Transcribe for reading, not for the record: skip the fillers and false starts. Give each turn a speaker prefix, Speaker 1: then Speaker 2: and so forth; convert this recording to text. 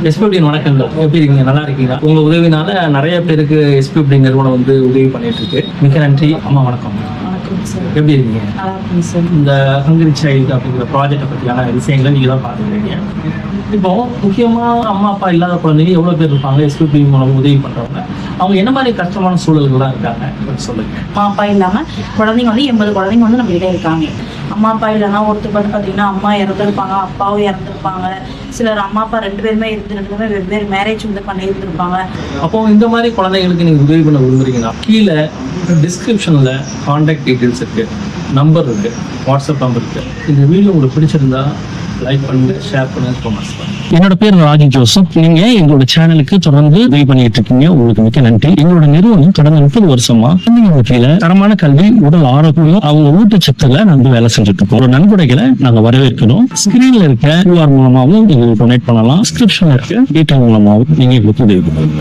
Speaker 1: எஸ்பிஎஃப்டி வணக்கங்கள், எப்படி இருக்கீங்க? நல்லா இருக்கீங்களா? உங்க உதவினால நிறைய பேருக்கு எஸ்பிஎஃப்டி நிறுவனம் வந்து உதவி பண்ணிட்டு இருக்கு. மிக நன்றி. அம்மா வணக்கம். எப்படி இருக்கீங்க? இந்த ஹங்கரி சைல்டு அப்படிங்கிற ப்ராஜெக்டை பற்றியான விஷயங்களை நீங்க தான் பார்த்துக்கிறீங்க. இப்போ முக்கியமா அம்மா அப்பா இல்லாத குழந்தைங்க எவ்வளவு பேர் இருப்பாங்க எஸ்பிஎஃப்டி மூலம் உதவி பண்றவங்க? அவங்க என்ன மாதிரி கஷ்டமான சூழல்கள்லாம் இருக்காங்க சொல்லுங்க.
Speaker 2: அம்மா அப்பா இல்லாம குழந்தைங்க வந்து 80 குழந்தைங்க வந்து நம்ம கிட்ட இருக்காங்க. அம்மா அப்பா இல்லைன்னா ஒருத்தர் வந்து பார்த்தீங்கன்னா அம்மா இறந்துருப்பாங்க, அப்பாவும் இறந்துருப்பாங்க. சிலர் அம்மா அப்பா ரெண்டு பேருமே வெவ்வேறு மேரேஜ் வந்து பண்ணி இருந்திருப்பாங்க.
Speaker 1: அப்போ இந்த மாதிரி குழந்தைங்களுக்கு நீங்க உதவி பண்ண விரும்புறீங்கன்னா கீழே டிஸ்கிரிப்ஷன்ல கான்டாக்ட் டீடைல்ஸ் இருக்கு, நம்பர் இருக்கு, வாட்ஸ்அப் நம்பர் இருக்கு. இந்த வீடியோ உங்களுக்கு பிடிச்சிருந்தா லைக் பண்ணுங்க, ஷேர் பண்ணுங்க, கமெண்ட்ஸ் பண்ணுங்க. என்னோட பேர் ராஜி ஜோசப். நீங்க எங்களோட சேனலுக்கு தொடர்ந்து உதவி பண்ணிட்டு இருக்கீங்க, உங்களுக்கு மிக்க நன்றி. எங்களோட நிறுவனம் கடந்த 30 வருஷமா குழந்தைங்க தரமான கல்வி, உடல் ஆரோக்கியம், அவங்க ஊட்டச்சத்துல நாங்க வேலை செஞ்சுட்டு இருக்கோம். ஒரு நன்கொடைகளை நாங்க வரவேற்கிறோம். ஸ்கிரீன்ல இருக்க QR மூலமாவும் நீங்க டொனேட் பண்ணலாம். டிஸ்கிரிப்ஷன்ல இருக்க டீடைல் மூலமாவும் நீங்க எங்களுக்கு உதவி பண்ணலாம்.